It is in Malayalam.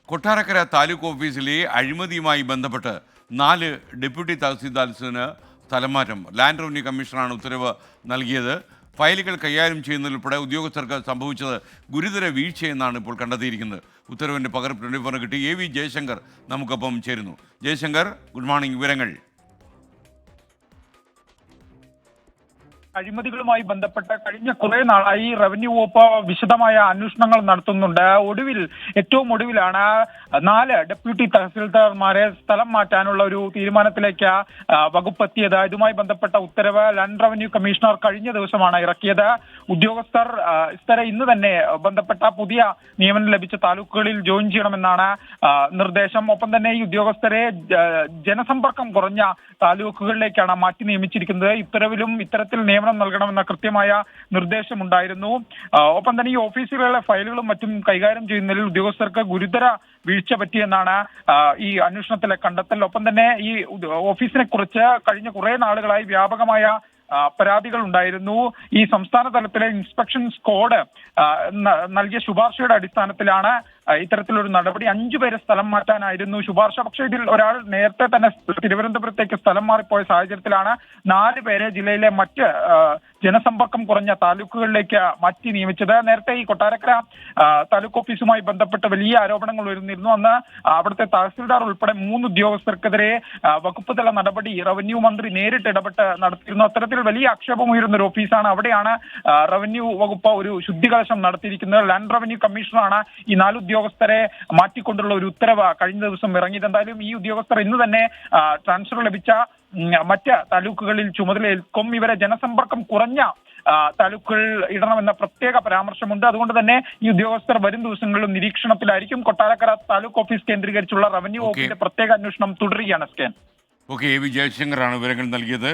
കൊട്ടാരക്കര താലൂക്ക് ഓഫീസിലെ അഴിമതിയുമായി ബന്ധപ്പെട്ട് 4 ഡെപ്യൂട്ടി തഹസീൽദാർസിന് സ്ഥലംമാറ്റം. ലാൻഡ് റവന്യൂ കമ്മീഷണറാണ് ഉത്തരവ് നൽകിയത്. ഫയലുകൾ കൈകാര്യം ചെയ്യുന്നതിലുൾപ്പെടെ ഉദ്യോഗസ്ഥർക്ക് സംഭവിച്ചത് ഗുരുതര വീഴ്ചയെന്നാണ് ഇപ്പോൾ കണ്ടെത്തിയിരിക്കുന്നത്. ഉത്തരവിൻ്റെ പകർപ്പ് 24 കിട്ടി. AV ജയശങ്കർ നമുക്കൊപ്പം ചേരുന്നു. Jaishankar, good morning. വിവരങ്ങൾ. അഴിമതികളുമായി ബന്ധപ്പെട്ട് കഴിഞ്ഞ കുറെ നാളായി റവന്യൂ വകുപ്പ് വിശദമായ അന്വേഷണങ്ങൾ നടത്തുന്നുണ്ട്. ഏറ്റവും ഒടുവിലാണ് 4 ഡെപ്യൂട്ടി തഹസിൽദാർമാരെ സ്ഥലം മാറ്റാനുള്ള ഒരു തീരുമാനത്തിലേക്ക് വകുപ്പ് എത്തിയത്. ഇതുമായി ബന്ധപ്പെട്ട ഉത്തരവ് ലാൻഡ് റവന്യൂ കമ്മീഷണർ കഴിഞ്ഞ ദിവസമാണ് ഇറക്കിയത്. ഉദ്യോഗസ്ഥർ ഇന്ന് തന്നെ ബന്ധപ്പെട്ട പുതിയ നിയമനം ലഭിച്ച താലൂക്കുകളിൽ ജോയിൻ ചെയ്യണമെന്നാണ് നിർദ്ദേശം. ഒപ്പം തന്നെ ഈ ഉദ്യോഗസ്ഥരെ ജനസമ്പർക്കം കുറഞ്ഞ താലൂക്കുകളിലേക്കാണ് മാറ്റി നിയമിച്ചിരിക്കുന്നത്. ഉത്തരവിലും ഇത്തരത്തിൽ നിയമനം നൽകണമെന്ന കൃത്യമായ നിർദ്ദേശമുണ്ടായിരുന്നു. ഒപ്പം തന്നെ ഈ ഓഫീസുകളിലെ ഫയലുകളും മറ്റും കൈകാര്യം ചെയ്യുന്നതിൽ ഉദ്യോഗസ്ഥർക്ക് ഗുരുതര വീഴ്ച പറ്റിയെന്നാണ് ഈ അന്വേഷണത്തിലെ കണ്ടെത്തൽ. ഒപ്പം തന്നെ ഈ ഓഫീസിനെ കുറിച്ച് കഴിഞ്ഞ കുറെ നാളുകളായി വ്യാപകമായ പരാതികൾ ഉണ്ടായിരുന്നു. ഈ സംസ്ഥാന തലത്തിലെ ഇൻസ്പെക്ഷൻ സ്ക്വാഡ് നൽകിയ ശുപാർശയുടെ അടിസ്ഥാനത്തിലാണ് ഇത്തരത്തിലൊരു നടപടി. 5 പേരെ സ്ഥലം മാറ്റാനായിരുന്നു ശുപാർശ. പക്ഷേ ഇതിൽ ഒരാൾ നേരത്തെ തന്നെ തിരുവനന്തപുരത്തേക്ക് സ്ഥലം മാറിപ്പോയ സാഹചര്യത്തിലാണ് 4 പേരെ ജില്ലയിലെ മറ്റ് ജനസമ്പർക്കം കുറഞ്ഞ താലൂക്കുകളിലേക്ക് മാറ്റി നിയമിച്ചത്. നേരത്തെ ഈ കൊട്ടാരക്കര താലൂക്ക് ഓഫീസുമായി ബന്ധപ്പെട്ട് വലിയ ആരോപണങ്ങൾ ഉയർന്നിരുന്നു. അന്ന് അവിടുത്തെ തഹസിൽദാർ ഉൾപ്പെടെ 3 ഉദ്യോഗസ്ഥർക്കെതിരെ വകുപ്പ് തല നടപടി റവന്യൂ മന്ത്രി നേരിട്ട് ഇടപെട്ട് നടത്തിയിരുന്നു. അത്തരത്തിൽ വലിയ ആക്ഷേപം ഉയരുന്ന ഒരു ഓഫീസാണ്. അവിടെയാണ് റവന്യൂ വകുപ്പ് ഒരു ശുദ്ധികലശം നടത്തിയിരിക്കുന്നത്. ലാൻഡ് റവന്യൂ കമ്മീഷണറാണ് ഈ 4 ഉദ്യോഗസ്ഥരെ മാറ്റിക്കൊണ്ടുള്ള ഒരു ഉത്തരവ് കഴിഞ്ഞ ദിവസം ഇറങ്ങിയത്. എന്തായാലും ഈ ഉദ്യോഗസ്ഥർ ഇന്ന് തന്നെ ട്രാൻസ്ഫർ ലഭിച്ച മറ്റ് താലൂക്കുകളിൽ ചുമതലയേൽക്കും. ഇവരെ ജനസമ്പർക്കം കുറഞ്ഞ താലൂക്കുകളിൽ ഇടണമെന്ന പ്രത്യേക പരാമർശമുണ്ട്. അതുകൊണ്ട് തന്നെ ഈ ഉദ്യോഗസ്ഥർ വരും ദിവസങ്ങളിലും നിരീക്ഷണത്തിലായിരിക്കും. കൊട്ടാരക്കര താലൂക്ക് ഓഫീസ് കേന്ദ്രീകരിച്ചുള്ള റവന്യൂ വകുപ്പിന്റെ പ്രത്യേക അന്വേഷണം തുടരുകയാണ്. AV ജയശങ്കറാണ് വിവരങ്ങൾ നൽകിയത്.